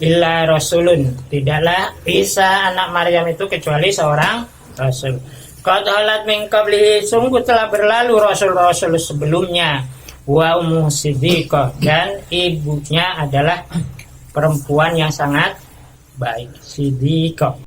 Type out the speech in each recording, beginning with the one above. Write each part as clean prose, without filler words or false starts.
illa rasulun, tidaklah Isa anak Maryam itu kecuali seorang rasul. Qad halat min qablihi, sungguh telah berlalu rasul-rasul sebelumnya. Wa ummu siddiqah, dan ibunya adalah perempuan yang sangat baik, siddiqah.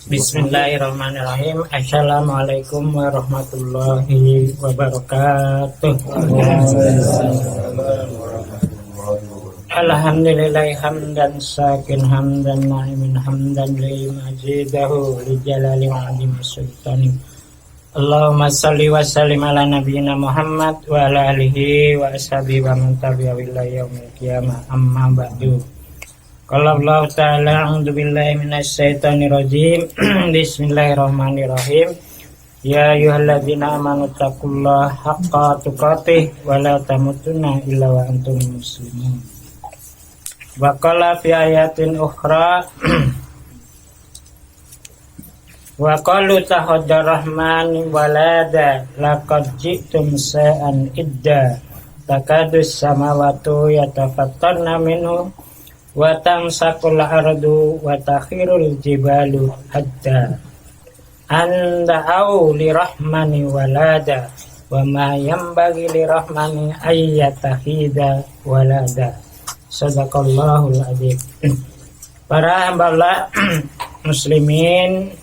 Bismillahirrahmanirrahim. Assalamualaikum warahmatullahi wabarakatuh. Alhamdulillahi hamdan sakin hamdan na'imin hamdan li majidahu li jalali wa azim sultani. Allahumma salli wa sallim ala nabiyyina Muhammad wa ala alihi wa ashabihi wa man tabi'a ila yaumil qiyamah, amma ba'du. Qala Allah ta'ala, a'udzubillahi minasyaitonir rajim. Bismillahirrahmanirrahim. Ya ayyuhalladzina amanu taqullaha haqqa tuqatih wa la tamutunna illa wa antum muslimun. Wa qala fi ayatin ukhra wa qalu tahadda rahman walada laqad ji'tum sa'an idda takadus samawati yatafattarna minhu wa tamsakul ardu wa takhirul jibalu hatta anda'u lirahmani walada wa ma yanbaghi lirahmani ayyatahida walada. Sadaqallahul adzim. Para hamba Allah muslimin,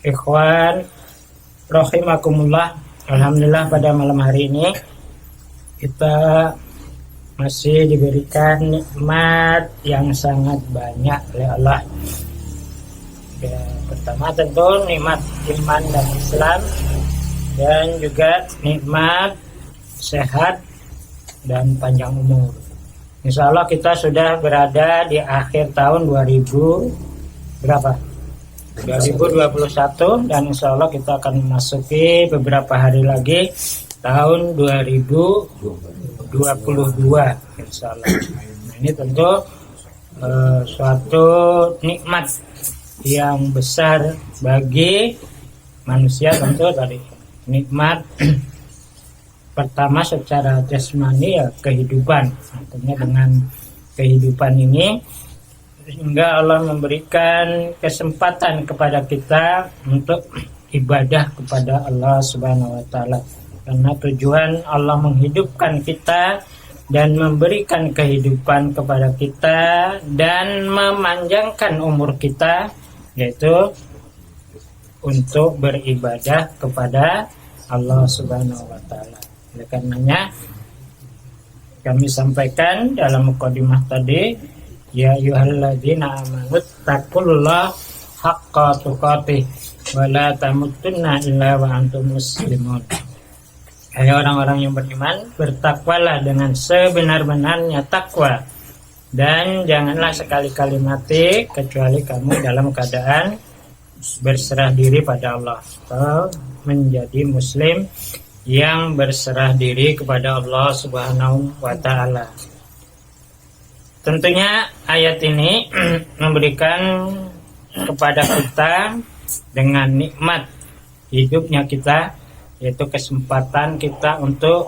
ikhwan rahimakumullah, alhamdulillah pada malam hari ini kita masih diberikan nikmat yang sangat banyak oleh Allah. Ya, pertama tentu nikmat iman dan Islam, dan juga nikmat sehat dan panjang umur. Insya Allah kita sudah berada di akhir tahun 2021, dan insya Allah kita akan memasuki beberapa hari lagi tahun 2022 insya Allah. Nah, ini tentu suatu nikmat yang besar bagi manusia. Tentu tadi nikmat pertama secara jasmani, ya kehidupan. Artinya dengan kehidupan ini sehingga Allah memberikan kesempatan kepada kita untuk ibadah kepada Allah Subhanahu wa taala. Karena tujuan Allah menghidupkan kita dan memberikan kehidupan kepada kita dan memanjangkan umur kita, yaitu untuk beribadah kepada Allah Subhanahu wa taala. Oleh karenanya kami sampaikan dalam mukadimah tadi, ya ayyuhalladzina amanu taqullaha haqqa tuqatih wa la tamutunna illa wa antum muslimun. Hai orang-orang yang beriman, bertakwalah dengan sebenar-benarnya takwa, dan janganlah sekali-kali mati kecuali kamu dalam keadaan berserah diri pada Allah, atau menjadi muslim yang berserah diri kepada Allah Subhanahu wa taala. Tentunya ayat ini memberikan kepada kita dengan nikmat hidupnya kita, yaitu kesempatan kita untuk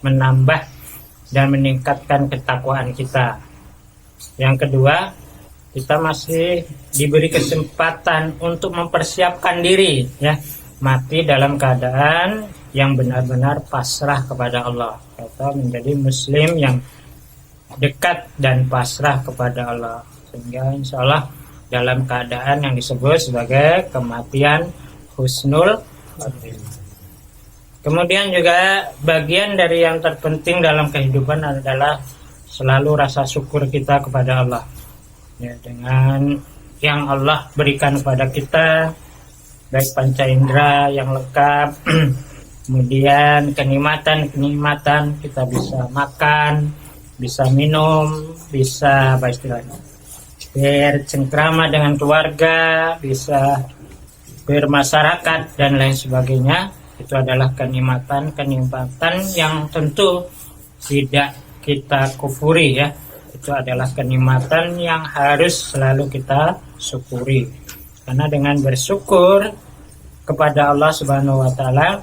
menambah dan meningkatkan ketakwaan kita. Yang kedua, kita masih diberi kesempatan untuk mempersiapkan diri, ya, mati dalam keadaan yang benar-benar pasrah kepada Allah, atau menjadi muslim yang dekat dan pasrah kepada Allah, sehingga insya Allah dalam keadaan yang disebut sebagai kematian husnul. Kemudian juga bagian dari yang terpenting dalam kehidupan adalah selalu rasa syukur kita kepada Allah, ya, dengan yang Allah berikan kepada kita, baik panca indera yang lengkap, kemudian kenikmatan kita bisa makan, bisa minum, bisa apa istilahnya, bercengkrama dengan keluarga, bisa bermasyarakat dan lain sebagainya. Itu adalah kenikmatan yang tentu tidak kita kufuri, ya. Itu adalah kenikmatan yang harus selalu kita syukuri. Karena dengan bersyukur kepada Allah Subhanahu wa taala,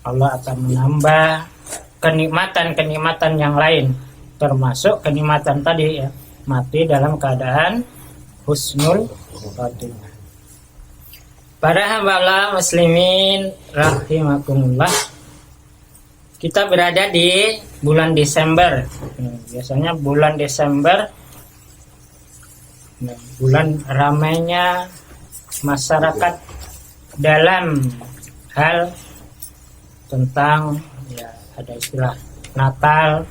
Allah akan menambah kenikmatan-kenikmatan yang lain, termasuk kenikmatan tadi ya, mati dalam keadaan husnul khotimah. Para hamba Allah muslimin rahimakumullah, kita berada di bulan Desember. Biasanya bulan Desember bulan ramainya masyarakat dalam hal tentang ya, ada istilah Natal,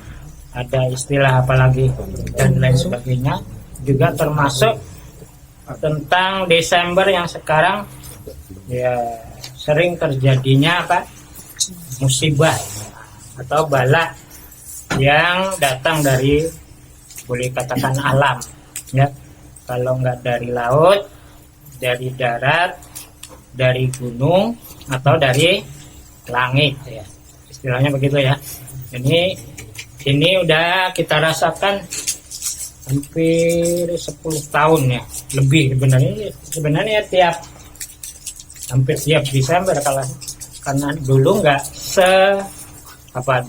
ada istilah apalagi dan lain sebagainya, juga termasuk tentang Desember yang sekarang ya sering terjadinya apa, musibah atau bala yang datang dari, boleh katakan, alam ya. Kalau nggak dari laut, dari darat, dari gunung, atau dari langit ya, istilahnya begitu ya. Ini udah kita rasakan hampir 10 tahun ya, lebih sebenarnya hampir tiap Desember, karena dulu nggak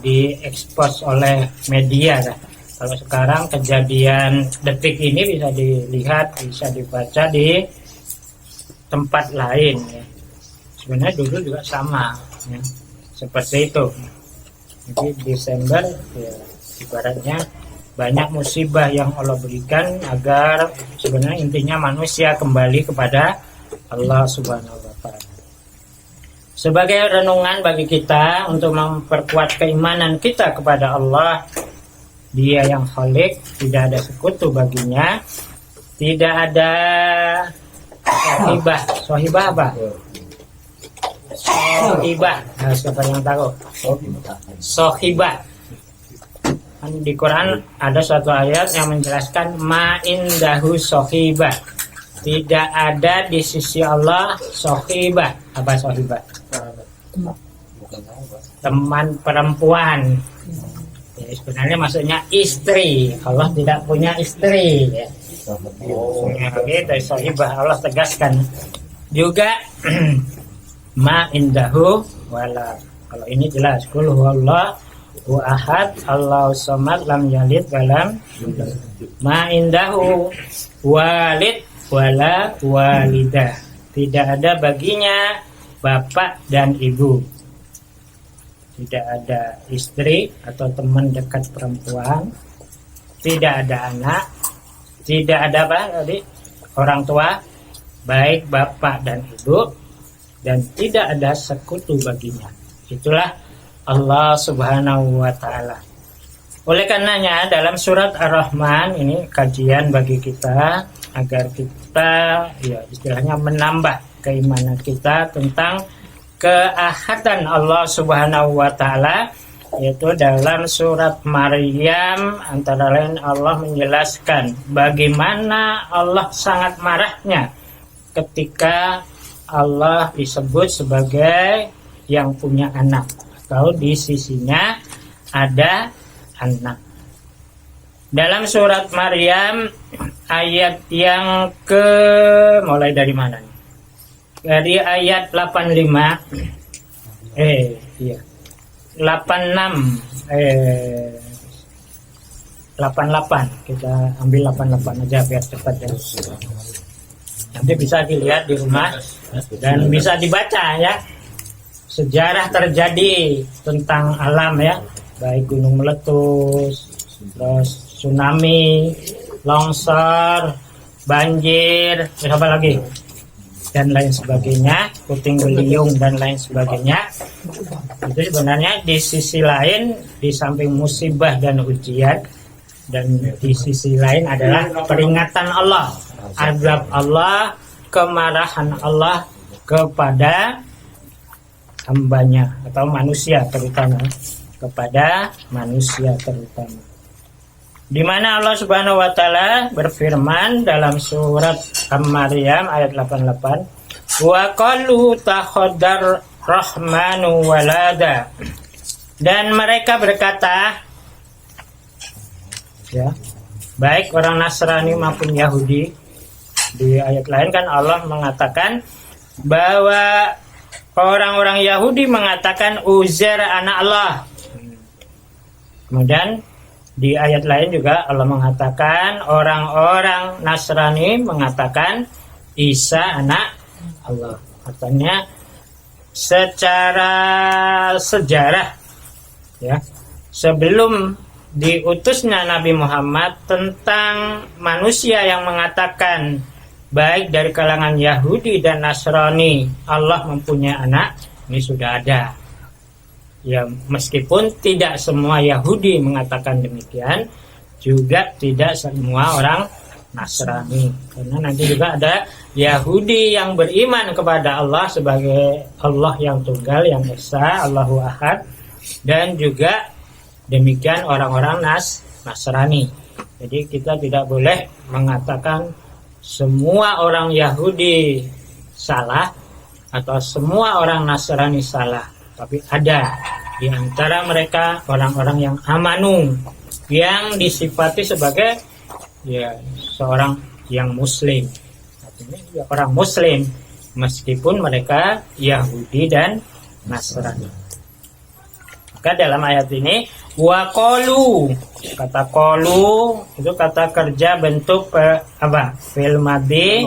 diekspos oleh media kan. Kalau sekarang kejadian detik ini bisa dilihat, bisa dibaca di tempat lain ya. Sebenarnya dulu juga sama ya, seperti itu. Jadi Desember ya, ibaratnya banyak musibah yang Allah berikan agar sebenarnya intinya manusia kembali kepada Allah Subhanahu wa taala. Sebagai renungan bagi kita untuk memperkuat keimanan kita kepada Allah, Dia yang Khalik, tidak ada sekutu baginya, tidak ada sohibah apa? Sohibah, nah, siapa yang tahu? Sohibah. Di Quran ada suatu ayat yang menjelaskan ma indahu sohibah. Tidak ada di sisi Allah sohibah. Apa sohibah? Teman perempuan. Ya, sebenarnya maksudnya istri. Allah tidak punya istri ya. Gitu, sohibah Allah tegaskan. Juga ma indahu wala. Kalau ini jelas, qul huwallahu ahad, Allahu samad, lam yalid walam yulad. Ma indahu walid wala walidah. Tidak ada baginya bapak dan ibu. Tidak ada istri atau teman dekat perempuan. Tidak ada anak. Tidak ada orang tua, baik bapak dan ibu. Dan tidak ada sekutu baginya. Itulah Allah Subhanahu wa ta'ala. Oleh karenanya dalam surat Ar-Rahman ini kajian bagi kita agar kita ya istilahnya menambah keimanan kita tentang keahadan Allah Subhanahu wa ta'ala, yaitu dalam surat Maryam antara lain Allah menjelaskan bagaimana Allah sangat marahnya ketika Allah disebut sebagai yang punya anak atau di sisinya ada anak. Dalam surat Maryam ayat yang mulai dari mana nih? Dari ayat 86 88 kita ambil 88 aja biar cepat ya. Nanti bisa dilihat di rumah dan bisa dibaca ya, sejarah terjadi tentang alam ya, baik gunung meletus, terus tsunami, longsor, banjir, apa lagi, dan lain sebagainya, puting beliung dan lain sebagainya. Itu sebenarnya di sisi lain, di samping musibah dan ujian, dan di sisi lain adalah peringatan Allah, azab Allah, kemarahan Allah kepada hambanya atau manusia terutama, kepada manusia terutama. Di mana Allah Subhanahu wa taala berfirman dalam surat Maryam ayat 88, wa qalu takhadar rahmanu walada, dan mereka berkata ya, baik orang Nasrani maupun Yahudi Di ayat lain kan Allah mengatakan bahwa orang-orang Yahudi mengatakan Uzair anak Allah. Kemudian di ayat lain juga Allah mengatakan orang-orang Nasrani mengatakan Isa anak Allah. Artinya secara sejarah ya, sebelum diutusnya Nabi Muhammad, tentang manusia yang mengatakan baik dari kalangan Yahudi dan Nasrani Allah mempunyai anak, ini sudah ada. Ya, meskipun tidak semua Yahudi mengatakan demikian, juga tidak semua orang Nasrani. Karena nanti juga ada Yahudi yang beriman kepada Allah sebagai Allah yang tunggal, yang esa, Allahu Ahad, dan juga demikian orang-orang Nasrani. Jadi kita tidak boleh mengatakan semua orang Yahudi salah atau semua orang Nasrani salah. Tapi ada di antara mereka orang-orang yang amanu, yang disifati sebagai ya seorang yang muslim. Artinya ya, orang muslim meskipun mereka Yahudi dan Nasrani. Maka dalam ayat ini waqalu, kata qalu itu kata kerja bentuk apa? Fi'il madhi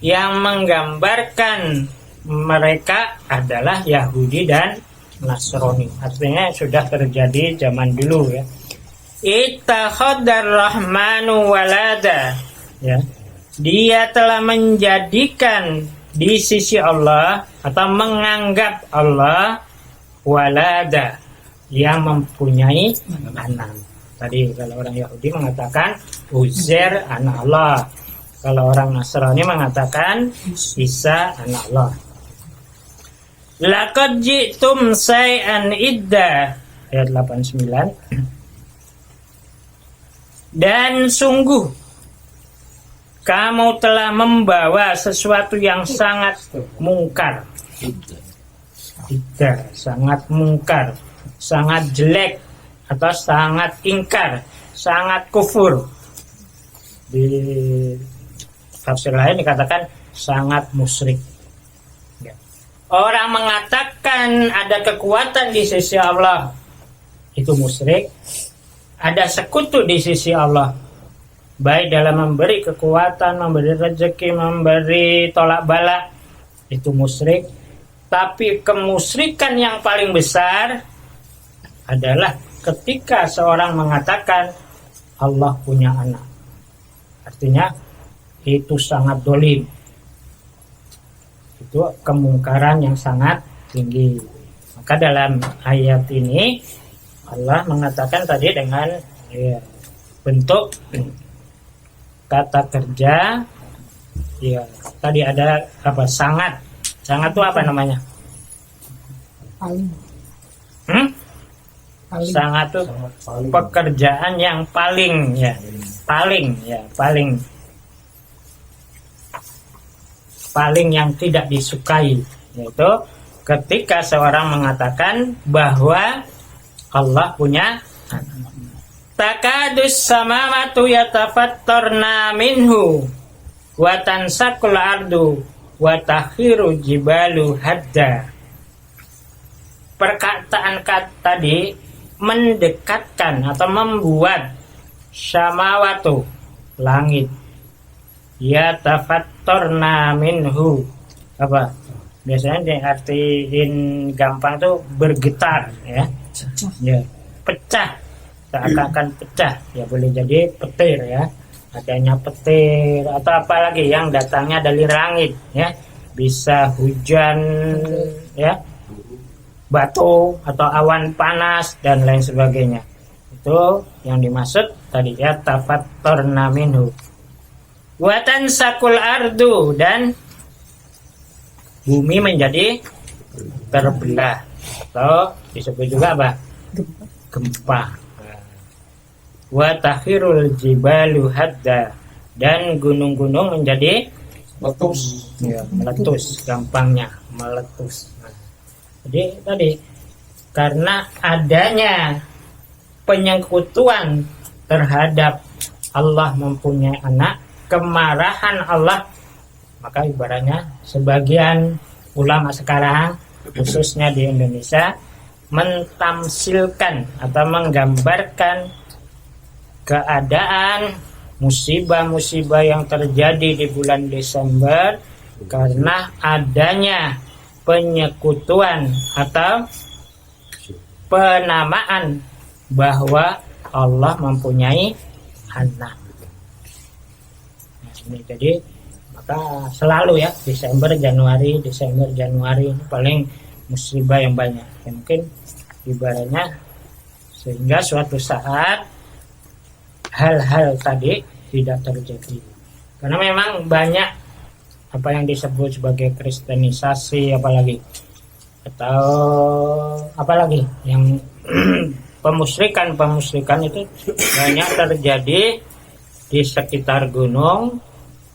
yang menggambarkan mereka adalah Yahudi dan Nasrani. Artinya sudah terjadi zaman dulu ya. Ittakhadar rahmanu walada ya. Dia telah menjadikan di sisi Allah atau menganggap Allah walada yang mempunyai anak. Tadi kalau orang Yahudi mengatakan Uzair anak Allah. Kalau orang Nasrani mengatakan Isa anak Allah. Laqad ji'tum syai'an idda, ayat 89. Dan sungguh kamu telah membawa sesuatu yang sangat mungkar. Idda, sangat mungkar, sangat jelek atau sangat ingkar, sangat kufur. Di tafsir lain dikatakan sangat musyrik. Orang mengatakan ada kekuatan di sisi Allah, itu musyrik. Ada sekutu di sisi Allah, baik dalam memberi kekuatan, memberi rezeki, memberi tolak bala, itu musyrik. Tapi kemusyrikan yang paling besar adalah ketika seorang mengatakan Allah punya anak. Artinya itu sangat dolim. Itu kemungkaran yang sangat tinggi. Maka dalam ayat ini Allah mengatakan tadi dengan ya, bentuk kata kerja ya, tadi ada apa? Sangat itu apa namanya? Sangat itu pekerjaan yang paling yang tidak disukai, yaitu ketika seorang mengatakan bahwa Allah punya anak. Takadus samawati yatafattarna minhu wa tansakul ardu wa takhiru jibalu hadda. Perkataan tadi mendekatkan atau membuat samawatu, langit, yatafattarna minhu, apa biasanya diartiin gampang tuh bergetar ya, pecah, seakan-akan pecah ya, boleh jadi petir ya, adanya petir atau apalagi yang datangnya dari langit ya, bisa hujan ya, batu atau awan panas dan lain sebagainya. Itu yang dimaksud tadi ya, tafattarna minhu. Wa tansakul ardu, dan bumi menjadi terbelah atau disebut juga apa? Gempa. Wa takhirul jibalu hadda, dan gunung-gunung menjadi meletus. Ya, meletus, gampangnya meletus. Jadi tadi karena adanya penyekutuan terhadap Allah mempunyai anak, kemarahan Allah Maka ibaratnya sebagian ulama sekarang, khususnya di Indonesia, mentamsilkan atau menggambarkan keadaan musibah-musibah yang terjadi di bulan Desember karena adanya penyekutuan atau penamaan bahwa Allah mempunyai anak. Nah, ini jadi maka selalu ya Desember Januari ini paling musibah yang banyak. Ya, mungkin ibaratnya sehingga suatu saat hal-hal tadi tidak terjadi. Karena memang banyak apa yang disebut sebagai kristenisasi apalagi yang pemusyrikan itu banyak terjadi di sekitar gunung,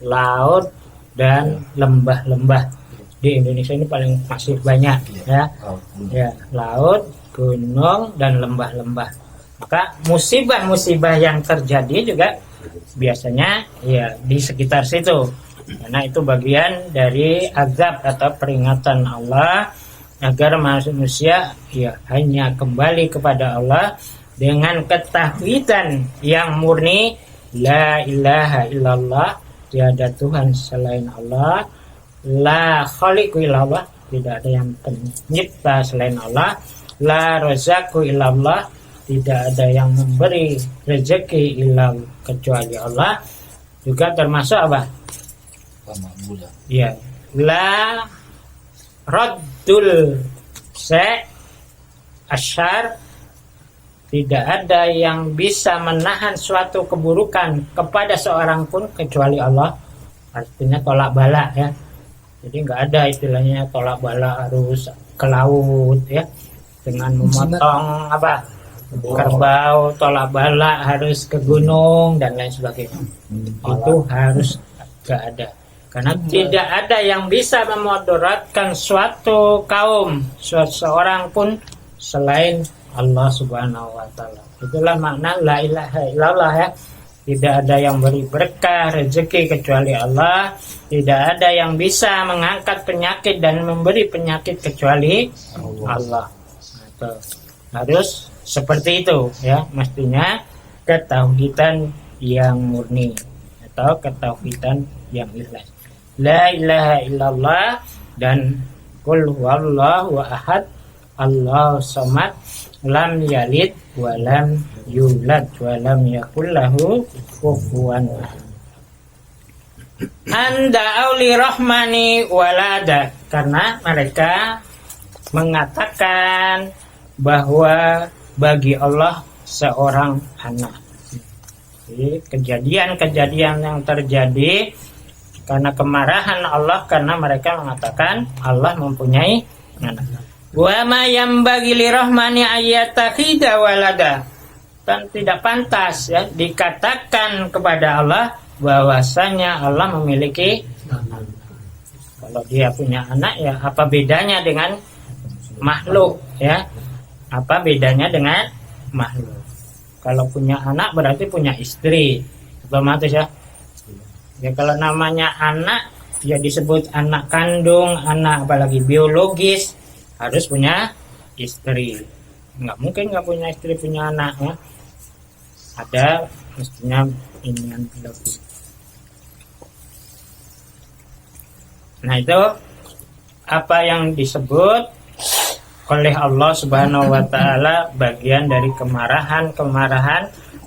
laut dan lembah-lembah. Di Indonesia ini paling masih banyak ya. Ya, laut, gunung dan lembah-lembah. Maka musibah-musibah yang terjadi juga biasanya ya di sekitar situ. Karena itu bagian dari azab atau peringatan Allah agar manusia ya hanya kembali kepada Allah dengan ketakwudan yang murni, la ilaha illallah, tiada Tuhan selain Allah, la khaliqu illallah, tidak ada yang pencipta selain Allah, la razaqu illallah, tidak ada yang memberi rezeki illallah kecuali Allah. Juga termasuk apa? Ya, la raddul asyar, tidak ada yang bisa menahan suatu keburukan kepada seorang pun kecuali Allah. Artinya tolak bala ya. Jadi nggak ada istilahnya tolak bala harus ke laut ya dengan memotong kerbau, tolak bala harus ke gunung dan lain sebagainya. Itu harus nggak ada. Karena tidak ada yang bisa memudaratkan suatu kaum, seorang pun selain Allah Subhanahu wa Ta'ala. Itulah makna la ilaha illallah ya. Tidak ada yang beri berkah rezeki kecuali Allah. Tidak ada yang bisa mengangkat penyakit dan memberi penyakit kecuali Allah. Nah, harus seperti itu ya. Mestinya ketauhidan yang murni atau ketauhidan yang ikhlas. La ilaha illallah dan qul huwallahu ahad, Allahu samad, lam yalid wa lam yulad wa lam yakul lahu kufuwan ahad. Anda auli rahmani walada, karena mereka mengatakan bahwa bagi Allah seorang anak. Jadi kejadian-kejadian yang terjadi karena kemarahan Allah, karena mereka mengatakan Allah mempunyai anak. Wa ma yambaghi lirahmani ayyattakhidha walada, dan tidak pantas ya dikatakan kepada Allah bahwasanya Allah memiliki anak. Kalau dia punya anak ya apa bedanya dengan makhluk ya? Apa bedanya dengan makhluk? Kalau punya anak berarti punya istri, otomatis ya. Ya kalau namanya anak ya disebut anak kandung, anak apalagi biologis, harus punya istri. Nggak mungkin nggak punya istri punya anak ya. Ada mestinya ini yang biologis. Nah itu apa yang disebut oleh Allah Subhanahu wa Ta'ala bagian dari kemarahan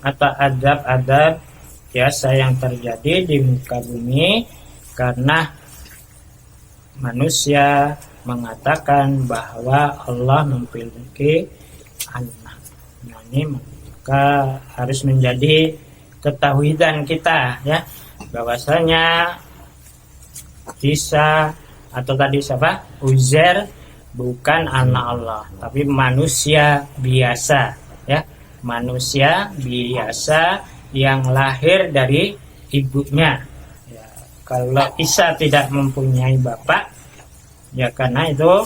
atau adab-adab biasa yang terjadi di muka bumi karena manusia mengatakan bahwa Allah memiliki anak. Nah, ini maka harus menjadi ketauhidan kita ya, bahwasanya Isa atau tadi siapa? Uzair bukan anak Allah, tapi manusia biasa ya, manusia biasa yang lahir dari ibunya ya. Kalau Isa tidak mempunyai bapak ya, karena itu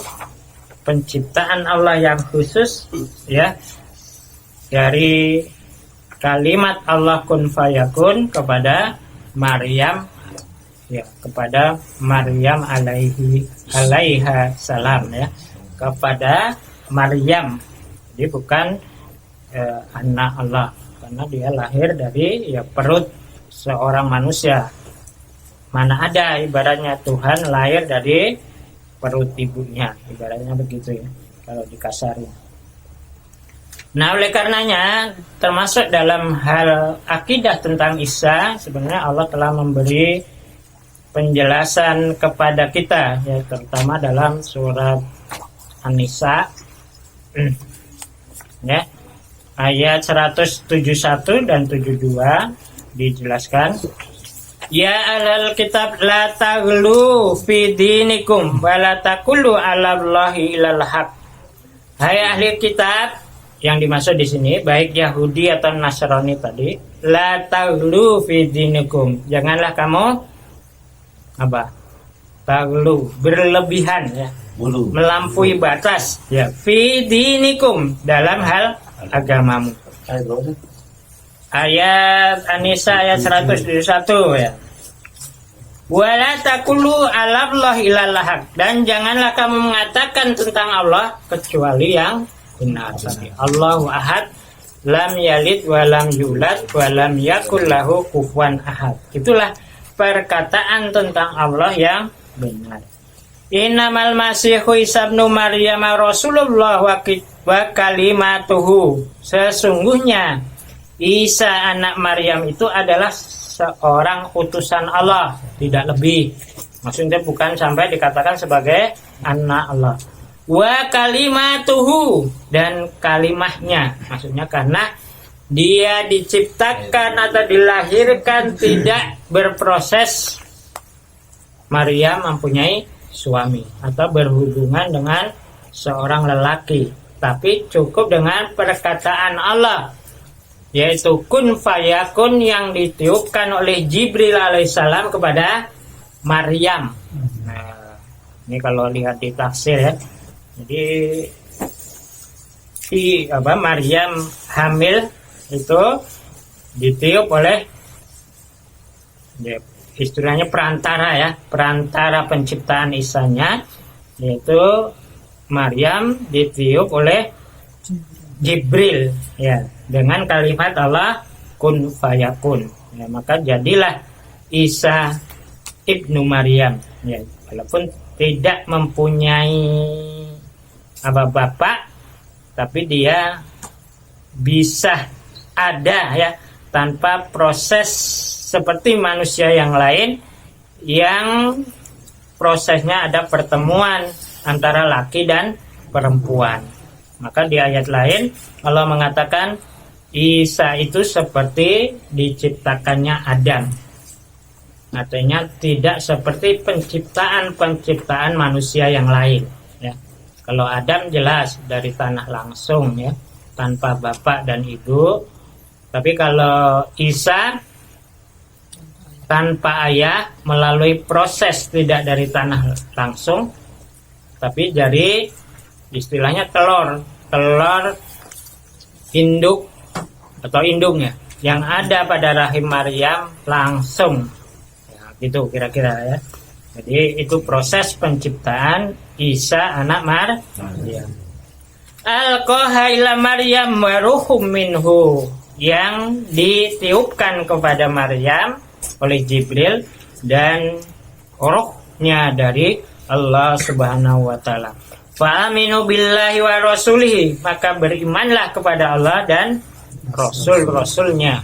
penciptaan Allah yang khusus ya, dari kalimat Allah kun fayakun kepada Maryam ya kepada Maryam alaiha salam ya, kepada Maryam. Jadi bukan anak Allah, karena dia lahir dari ya perut seorang manusia. Mana ada ibaratnya Tuhan lahir dari perut ibunya, ibaratnya begitu ya kalau dikasarin. Nah, oleh karenanya termasuk dalam hal akidah tentang Isa, sebenarnya Allah telah memberi penjelasan kepada kita ya, terutama dalam surat An-Nisa ya, ayat 171 dan 72 dijelaskan, ya ahlal kitab la taghlu fi dinikum wa la taqulu 'ala Allahi illal haq. Hai ahli kitab, yang dimaksud di sini baik Yahudi atau Nasrani tadi, la taghlu fi dinikum, janganlah kamu apa? Taghlu, berlebihan ya, melampaui batas ya, fi dinikum, dalam hal agamamu. Ayat An-Nisa ayat 171 ya. Wala taqulu 'ala Allahi illal haq, dan janganlah kamu mengatakan tentang Allah kecuali yang benar. Allahu ahad, lam yalid wa lam yulad wa lam yakul lahu kufuwan ahad. Itulah perkataan tentang Allah yang benar. Innamal masihu Isa ibnu Maryam Rasulullah wa kalimatuhu. Sesungguhnya Isa anak Maryam itu adalah seorang utusan Allah, tidak lebih. Maksudnya bukan sampai dikatakan sebagai anak Allah. Wa kalimatuhu, dan kalimahnya, maksudnya karena dia diciptakan atau dilahirkan tidak berproses Maryam mempunyai suami atau berhubungan dengan seorang lelaki, tapi cukup dengan perkataan Allah, yaitu kun fayakun, yang ditiupkan oleh Jibril alaihissalam kepada Maryam. Nah, ini kalau lihat di tafsir ya, jadi Maryam hamil itu ditiup oleh ya, istilahnya perantara ya, perantara penciptaan Isanya, yaitu Maryam ditiup oleh Jibril ya, dengan kalimat Allah kun fayakun ya, maka jadilah Isa ibnu Maryam ya, walaupun tidak mempunyai bapak, tapi dia bisa ada ya tanpa proses seperti manusia yang lain, yang prosesnya ada pertemuan antara laki dan perempuan. Maka di ayat lain Allah mengatakan Isa itu seperti diciptakannya Adam. Artinya tidak seperti penciptaan manusia yang lain ya. Kalau Adam jelas dari tanah langsung ya, tanpa bapak dan ibu. Tapi kalau Isa tanpa ayah, melalui proses tidak dari tanah langsung, tapi dari istilahnya telur induk atau induknya yang ada pada rahim Maryam langsung ya, gitu kira-kira ya. Jadi itu proses penciptaan Isa anak Maryam. Alqaha ila Maryam wa ruhum minhu, yang ditiupkan kepada Maryam oleh Jibril dan rohnya dari Allah Subhanahu wa taala. Fa aminu billahi wa rasulihi, maka berimanlah kepada Allah dan rasul-rasulnya.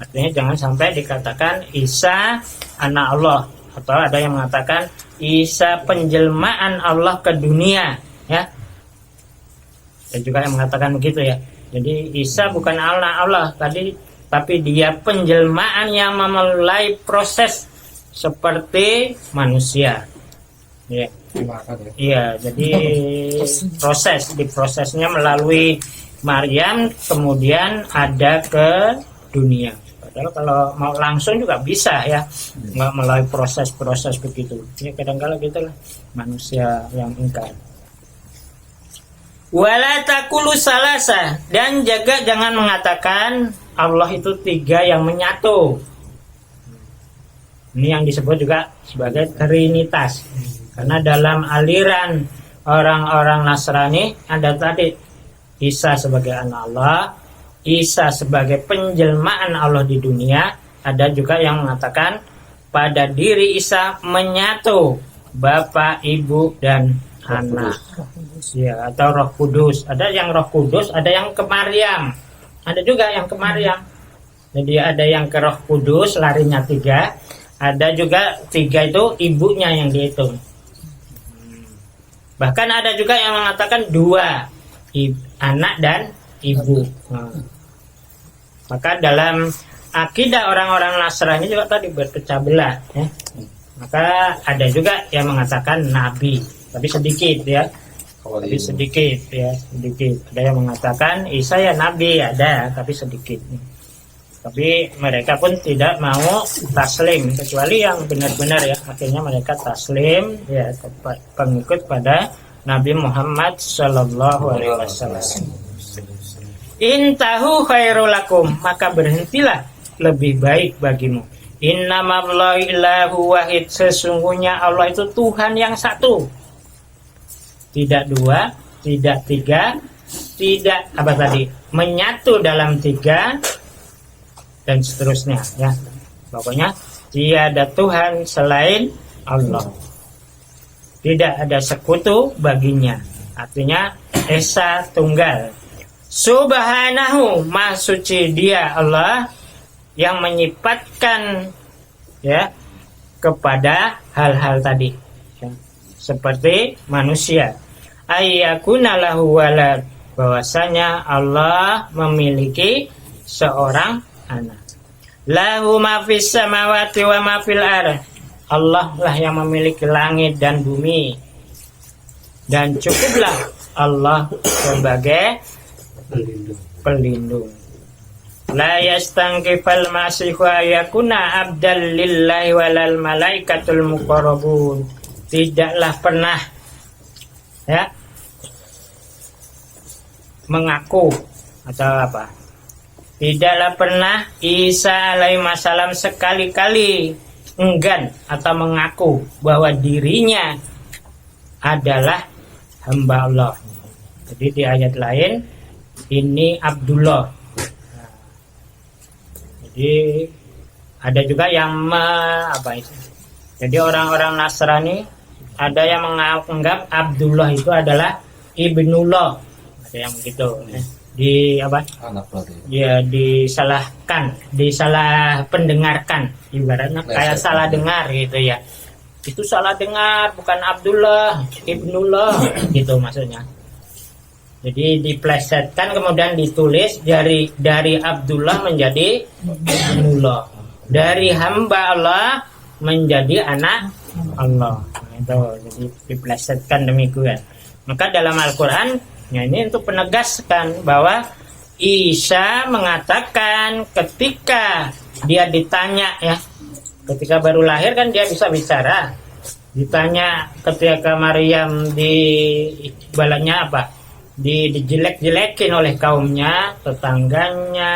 Artinya jangan sampai dikatakan Isa anak Allah, atau ada yang mengatakan Isa penjelmaan Allah ke dunia ya. Dan juga yang mengatakan begitu ya. Jadi Isa bukan anak Allah tadi, tapi dia penjelmaan yang memulai proses seperti manusia. Ya. Iya, jadi prosesnya melalui Maryam kemudian ada ke dunia. Padahal kalau mau langsung juga bisa ya, nggak melalui proses-proses begitu. Ya kadang-kadang gitulah manusia yang ingkar. Wala taqulu salasa, dan jaga jangan mengatakan Allah itu tiga yang menyatu. Ini yang disebut juga sebagai Trinitas. Karena dalam aliran orang-orang Nasrani ada tadi Isa sebagai anak Allah, Isa sebagai penjelmaan Allah di dunia. Ada juga yang mengatakan pada diri Isa menyatu Bapa, Ibu, dan anak. Ya, atau Roh Kudus. Ada yang Roh Kudus, ada yang ke Maryam. Ada juga yang ke Maryam. Jadi ada yang ke Roh Kudus, larinya 3. Ada juga 3 itu ibunya yang dihitung. Bahkan ada juga yang mengatakan 2, anak dan ibu. Maka dalam akidah orang-orang Nasrani juga tadi berpecah belah. Ya. Maka ada juga yang mengatakan nabi, tapi sedikit ya. Tapi sedikit ya, sedikit. Ada yang mengatakan Isa ya nabi, ada, tapi sedikit. Tapi mereka pun tidak mau taslim, kecuali yang benar-benar ya. Akhirnya mereka taslim ya, pengikut pada Nabi Muhammad Sallallahu Alaihi Wasallam. Intahu khairul lakum, maka berhentilah, lebih baik bagimu. Innamallahi ilahu wahid, sesungguhnya Allah itu Tuhan yang satu. Tidak 2, tidak 3, tidak apa tadi, menyatu dalam 3 dan seterusnya ya. Pokoknya tiada Tuhan selain Allah. Tidak ada sekutu baginya. Artinya Esa tunggal. Subhanahu, maha suci Dia Allah yang menyifatkan ya kepada hal-hal tadi ya, seperti manusia. Ayyakuna lahu walad, bahwasanya Allah memiliki seorang anak. Lahu ma fis samawati wa ma fil ardh. Allah lah yang memiliki langit dan bumi. Dan cukuplah Allah sebagai pelindung. La yastangkifal masihu ayakuna abdal lillahi walal malaikatul muqarrabun. Tidaklah pernah ya mengaku atau apa? Tidaklah pernah Isa alaihissalam sekali-kali enggan atau mengaku bahwa dirinya adalah hamba Allah. Jadi di ayat lain ini Abdullah. Nah, jadi ada juga yang apa itu? Jadi orang-orang Nasrani ada yang menganggap Abdullah itu adalah Ibnullah. Ada yang begitu. Di apa? Ya disalahkan, disalah pendengarkan, ibaratnya kayak salah dengar gitu ya. Itu salah dengar, bukan Abdullah, Ibnullah gitu maksudnya. Jadi diplesetkan kemudian ditulis dari Abdullah menjadi Ibnullah, dari hamba Allah menjadi anak Allah. Nah, itu jadi diplesetkan demikian. Maka dalam Al-Qur'an ya, ini untuk menegaskan bahwa Isa mengatakan ketika dia ditanya ya, ketika baru lahir kan dia bisa bicara. Ditanya ketika Maryam balanya apa? Dijelek-jelekin oleh kaumnya, tetangganya,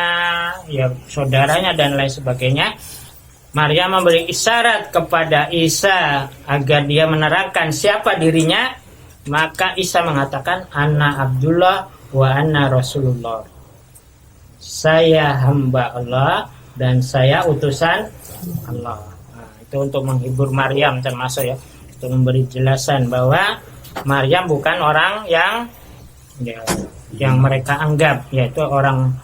ya saudaranya dan lain sebagainya. Maryam memberi isyarat kepada Isa agar dia menerangkan siapa dirinya. Maka Isa mengatakan Ana Abdullah wa ana Rasulullah. Saya hamba Allah dan saya utusan Allah. Nah, itu untuk menghibur Maryam termasuk ya, untuk memberi jelasan bahwa Maryam bukan orang yang mereka anggap, yaitu orang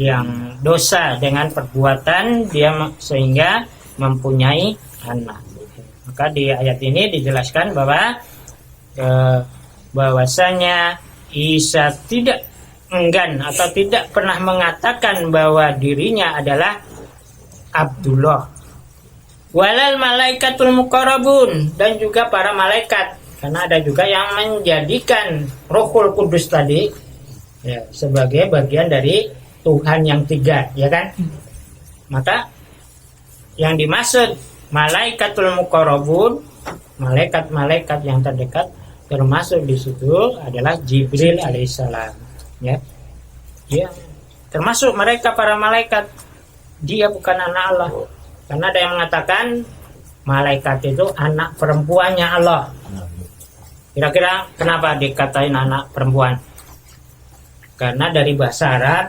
yang dosa dengan perbuatan dia sehingga mempunyai anak. Maka di ayat ini dijelaskan bahwa bahwasanya Isa tidak enggan atau tidak pernah mengatakan bahwa dirinya adalah Abdullah. Walal malaikatul muqarrabun, dan juga para malaikat, karena ada juga yang menjadikan Rohul Kudus tadi ya, sebagai bagian dari Tuhan yang 3, ya kan? Maka yang dimaksud malaikatul muqarrabun, malaikat-malaikat yang terdekat, termasuk di situ adalah Jibril alaihissalam ya. Dia termasuk mereka para malaikat. Dia bukan anak Allah. Karena ada yang mengatakan malaikat itu anak perempuannya Allah. Kira-kira kenapa dikatain anak perempuan? Karena dari bahasa Arab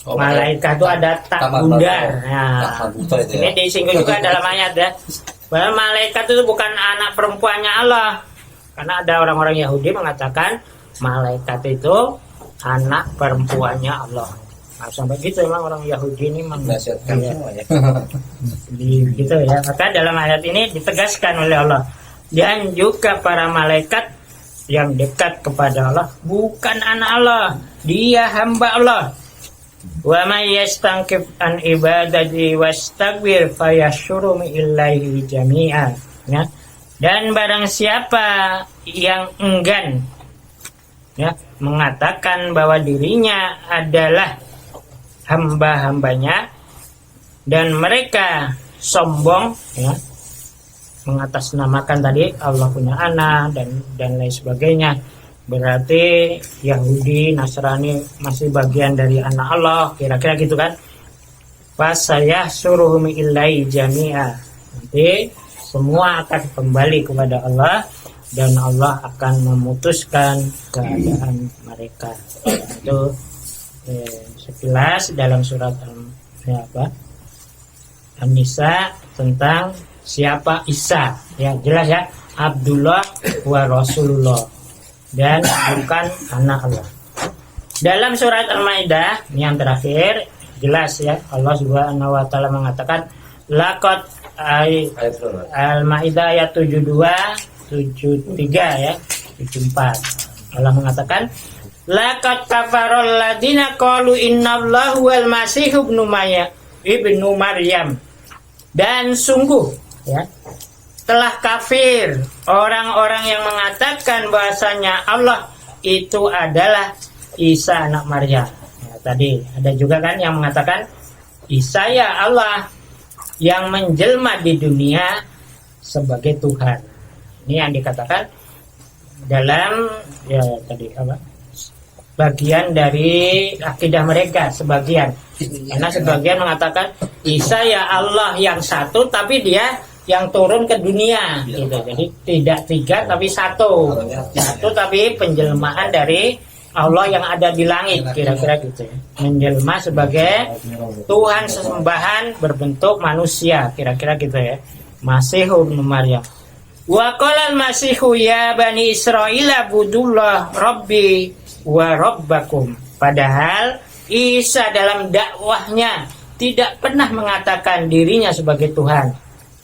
malaikat itu ada tak bundar. Nah, ini disinggung juga dalam ayat ya. Bahwa malaikat itu bukan anak perempuannya Allah. Karena ada orang-orang Yahudi mengatakan malaikat itu anak perempuannya Allah. Nah, sampai gitu memang orang Yahudi ini menasihatkan semua ya. Gitu ya. Maka dalam ayat ini ditegaskan oleh Allah. Dan juga para malaikat yang dekat kepada Allah bukan anak Allah, dia hamba Allah. Wa may yastankif an ibadati wastakbir fayasyuru ilaihi jami'a. Ya. Dan barang siapa yang enggan ya mengatakan bahwa dirinya adalah hamba-hambanya dan mereka sombong ya mengatasnamakan tadi Allah punya anak dan lain sebagainya, berarti Yahudi Nasrani masih bagian dari anak Allah, kira-kira gitu kan. Fasayah suruhum illai jami'a, nanti semua akan kembali kepada Allah dan Allah akan memutuskan keadaan mereka. Itu sekilas dalam surat An-Nisa tentang siapa Isa, ya jelas ya, Abdullah wa Rasulullah dan bukan anak Allah. Dalam surat Al-Maidah yang terakhir jelas ya, Allah Subhanahu wa taala mengatakan laqad Al-Maidah ayat 72, 73 ya, 74. Allah mengatakan laqad kafarul ladina qalu innallaha wal masih ibnu Maryam. Dan sungguh ya telah kafir orang-orang yang mengatakan bahasanya Allah itu adalah Isa anak Maryam. Ya, tadi ada juga kan yang mengatakan Isa ya Allah yang menjelma di dunia sebagai Tuhan. Ini yang dikatakan dalam ya tadi apa? Bagian dari akidah mereka sebagian. Karena sebagian mengatakan Isa ya Allah yang satu tapi dia yang turun ke dunia gitu. Jadi tidak tiga tapi satu. Satu tapi penjelmaan dari Allah yang ada di langit, kira-kira gitu ya. Menjelma sebagai Tuhan sesembahan berbentuk manusia, kira-kira gitu ya. Masihun Maryam. Wa qala al-masihu ya bani Israil budullah rabbi wa rabbakum. Padahal Isa dalam dakwahnya tidak pernah mengatakan dirinya sebagai Tuhan,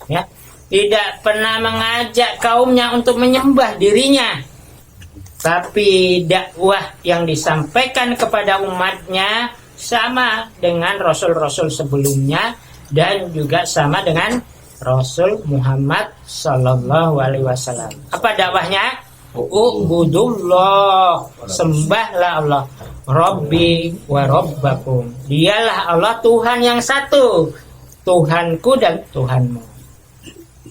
ya, tidak pernah mengajak kaumnya untuk menyembah dirinya. Tapi dakwah yang disampaikan kepada umatnya sama dengan rasul-rasul sebelumnya dan juga sama dengan Rasul Muhammad Sallallahu Alaihi Wasallam. Apa dakwahnya? Ubudullah, sembahlah Allah, Rabbi wa Rabbakum. Dialah Allah Tuhan yang satu, Tuhanku dan Tuhanmu.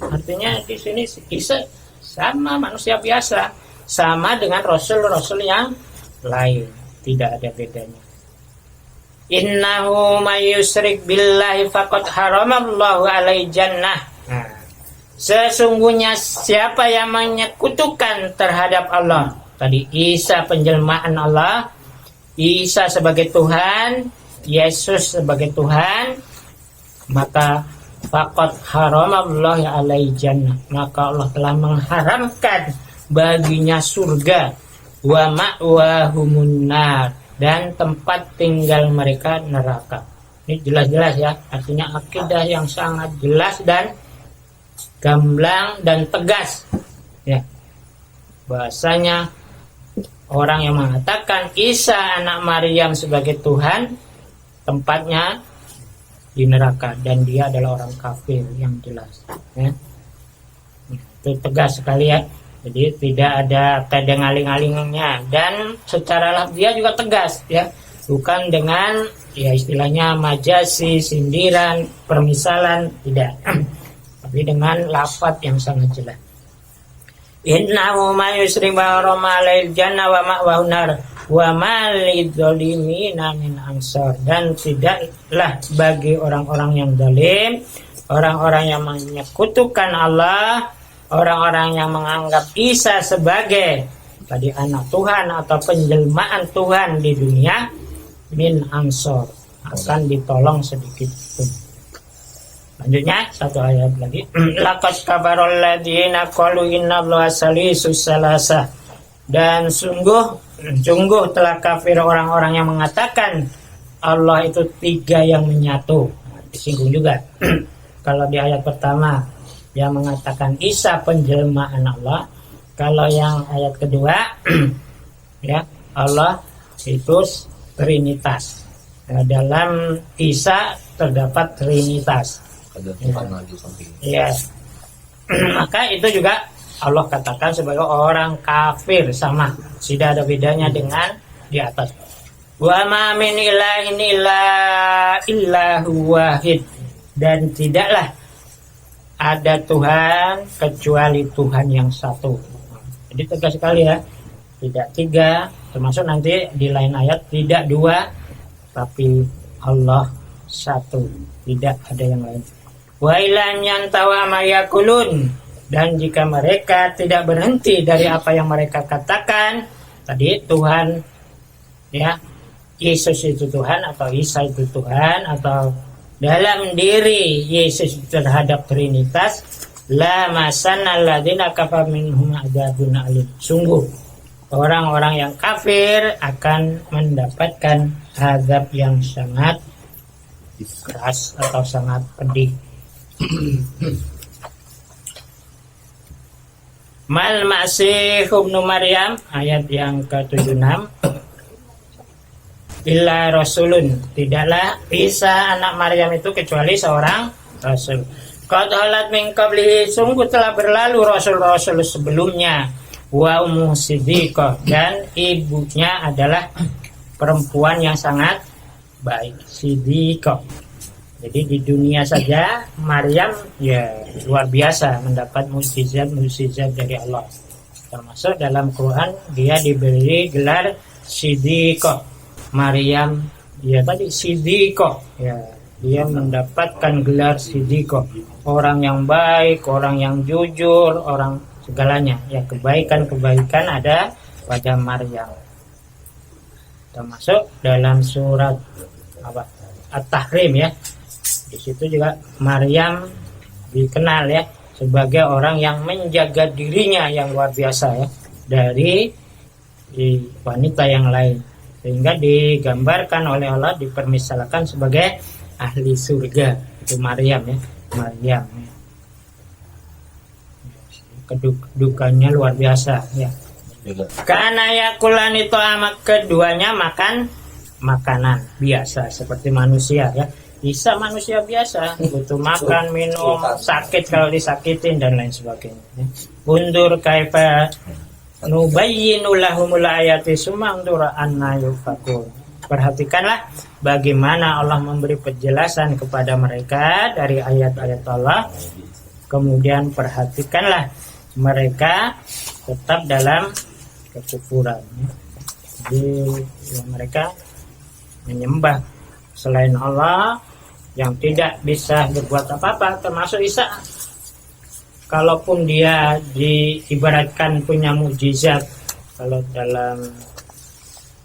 Artinya di sini Isa sama manusia biasa, sama dengan rasul-rasul yang lain, tidak ada bedanya. Innahu may yusyrik billahi faqad haramallahu alaihi jannah. Sesungguhnya siapa yang menyekutukan terhadap Allah, tadi Isa penjelmaan Allah, Isa sebagai Tuhan, Yesus sebagai Tuhan, maka faqad haramallahu alaihi jannah, maka Allah telah mengharamkan baginya surga, wa ma'wahumun nar, dan tempat tinggal mereka neraka. Ini jelas-jelas ya, artinya akidah yang sangat jelas dan gamblang dan tegas ya, bahasanya orang yang mengatakan Isa anak Maryam sebagai Tuhan tempatnya di neraka dan dia adalah orang kafir yang jelas ya. Itu tegas sekali ya, jadi tidak ada kadang-aling-alingnya dan secara lafziah juga tegas ya, bukan dengan ya istilahnya majasi, sindiran, permisalan, tidak. Tapi dengan lafaz yang sangat jelas. Innahu may yusyrik billahi jannah wa ma'wahu nar wa ma lidzalimina min ansar. Dan tidaklah bagi orang-orang yang zalim orang-orang yang menyekutukan Allah, orang-orang yang menganggap Isa sebagai tadi anak Tuhan atau penjelmaan Tuhan di dunia, min ansor, akan ditolong sedikit pun. Lanjutnya satu ayat lagi. Laqad kabarul ladzina qalu innallaha salisus salasa. Dan sungguh telah kafir orang-orang yang mengatakan Allah itu tiga yang menyatu. Disinggung juga. Kalau di ayat pertama yang mengatakan Isa penjelmaan Allah, kalau yang ayat kedua ya Allah itu trinitas. Nah, dalam Isa terdapat trinitas. Ada Tuhan lagi samping. Iya. Maka itu juga Allah katakan sebagai orang kafir, sama, tidak ada bedanya dengan di atas. Wa ma min ilahin illahu wahid. Dan tidaklah ada Tuhan kecuali Tuhan yang satu. Jadi tegas sekali ya. Tidak tiga, termasuk nanti di lain ayat tidak dua, tapi Allah satu. Tidak ada yang lain. Wa ilam yantawa ma yakulun. Dan jika mereka tidak berhenti dari apa yang mereka katakan tadi, Tuhan ya, Yesus itu Tuhan atau Isa itu Tuhan, atau dalam diri Yesus terhadap Trinitas, la masanal ladzina kafaru minhum adzabun alim. Sungguh orang-orang yang kafir akan mendapatkan azab yang sangat keras atau sangat pedih. Mal Masih ibnu Maryam, ayat yang ke-76. Illa rasulun, tidaklah Isa anak Maryam itu kecuali seorang rasul. Qad halat min qablihi, sungguh telah berlalu rasul-rasul sebelumnya. Wa ummu siddiqah, dan ibunya adalah perempuan yang sangat baik, siddiqah. Jadi di dunia saja Maryam ya luar biasa mendapat mukjizat dari Allah. Termasuk dalam Quran dia diberi gelar siddiqah. Maryam ya tadi siddiqah, ya dia mendapatkan gelar siddiqah, orang yang baik, orang yang jujur, orang segalanya ya, kebaikan ada pada Maryam. Termasuk dalam surat At-Tahrim ya, di situ juga Maryam dikenal ya sebagai orang yang menjaga dirinya yang luar biasa ya dari wanita yang lain, sehingga digambarkan oleh Allah, dipermisalkan sebagai ahli surga. Itu Maryam ya, Maryam ya. Kedukanya luar biasa ya. Karena yakulan itu amat, keduanya makan makanan biasa seperti manusia ya. Isa manusia biasa, butuh makan, minum, sakit kalau disakitin dan lain sebagainya ya. Undur kaifa nubayyinu lahumul ayati summa undur anna yufakun. Perhatikanlah bagaimana Allah memberi penjelasan kepada mereka dari ayat-ayat Allah. Kemudian perhatikanlah mereka tetap dalam kekufuran. Jadi mereka menyembah selain Allah yang tidak bisa berbuat apa-apa, termasuk Isa. Kalaupun dia diibaratkan punya mukjizat, kalau dalam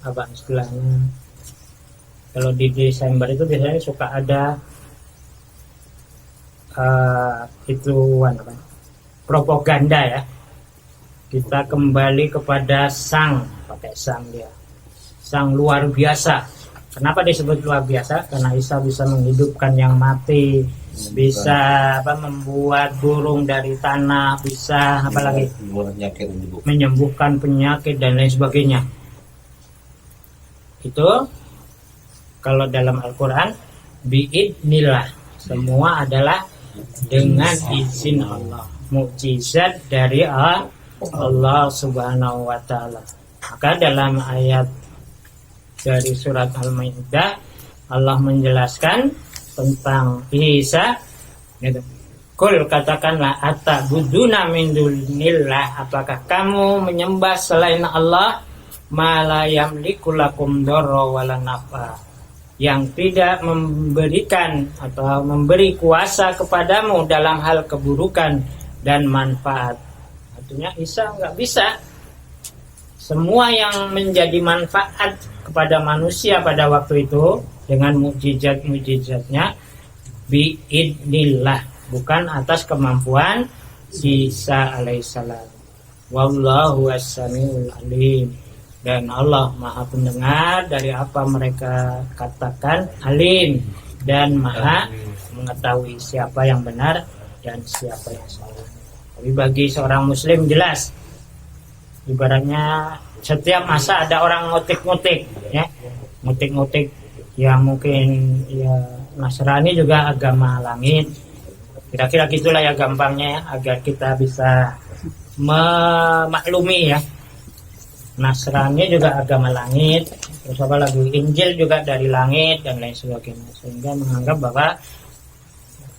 apa istilahnya, kalau di Desember itu biasanya suka ada propaganda ya, kita kembali kepada sang, pakai sang dia, sang luar biasa. Kenapa disebut luar biasa? Karena Isa bisa menghidupkan yang mati, bisa membuat burung dari tanah, bisa apalagi menyembuhkan penyakit dan lain sebagainya. Itu kalau dalam Al-Quran biidnillah, semua adalah dengan izin Allah, mukjizat dari Allah Subhanahu wa Ta'ala. Maka dalam ayat dari surat Al-Maidah Allah menjelaskan tentang Isa gitu. Kul, katakanlah, atabuduna min dunillah, apakah kamu menyembah selain Allah ma la yamliku lakum darra wala nafa, yang tidak memberikan atau memberi kuasa kepadamu dalam hal keburukan dan manfaat. Artinya Isa nggak bisa. Semua yang menjadi manfaat kepada manusia pada waktu itu dengan mukjizat-mukjizatnya biidnillah, bukan atas kemampuan Isa alaihissalam. Wallahu as-sami'ul alim. Dan Allah maha pendengar dari apa mereka katakan, alim, dan maha mengetahui siapa yang benar dan siapa yang salah. Tapi bagi seorang muslim jelas, ibaratnya setiap masa ada orang ngutik-ngutik, ya, ngutik-ngutik yang mungkin ya Nasrani juga agama langit. Kira-kira gitulah ya gampangnya ya, agar kita bisa memaklumi ya. Nasrani juga agama langit, terus apa lagi, Injil juga dari langit dan lain sebagainya, sehingga menganggap bahwa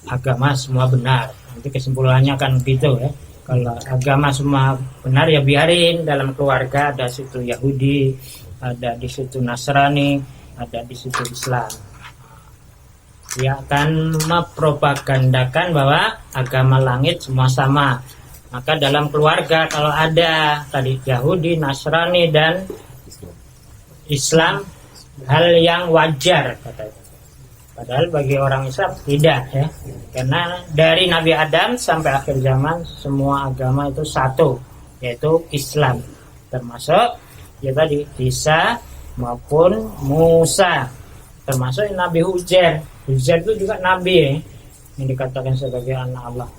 agama semua benar. Nanti kesimpulannya kan gitu ya. Kalau agama semua benar ya biarin, dalam keluarga ada situ Yahudi, ada di situ Nasrani, ada di situ Islam. Dia akan mempropagandakan bahwa agama langit semua sama. Maka dalam keluarga kalau ada tadi Yahudi, Nasrani, dan Islam, hal yang wajar katanya. Padahal bagi orang Islam tidak ya. Karena dari Nabi Adam sampai akhir zaman semua agama itu satu, yaitu Islam. Termasuk ya tadi Isa maupun Musa. Termasuk Nabi Uzair. Uzair itu juga nabi ya, yang dikatakan sebagai anak Allah.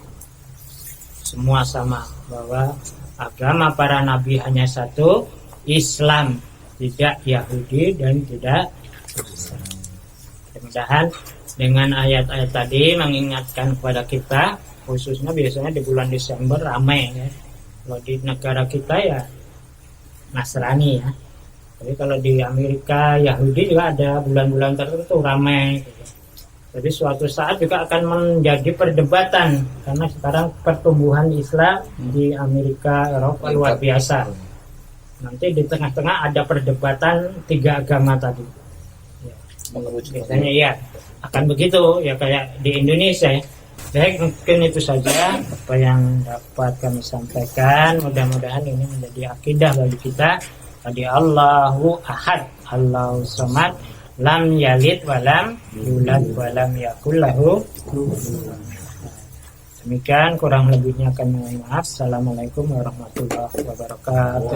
Semua sama, bahwa agama para nabi hanya satu, Islam, tidak Yahudi dan tidak Kristen. Mudah-mudahan dengan ayat-ayat tadi mengingatkan kepada kita, khususnya biasanya di bulan Desember ramai ya. Kalau di negara kita ya Nasrani ya. Tapi kalau di Amerika Yahudi juga ada bulan-bulan tertentu ramai gitu. Jadi suatu saat juga akan menjadi perdebatan, karena sekarang pertumbuhan Islam di Amerika, Eropa luar biasa. Nanti di tengah-tengah ada perdebatan tiga agama tadi. Ya, biasanya ya akan begitu ya kayak di Indonesia ya. Baik, mungkin itu saja apa yang dapat kami sampaikan. Mudah-mudahan ini menjadi akidah bagi kita. Tadi Allahu Ahad, Allahu Samad, lam yalid walam yulad walam yakul lahu. Demikian, kurang lebihnya kami mohon maaf. Assalamualaikum warahmatullahi wabarakatuh.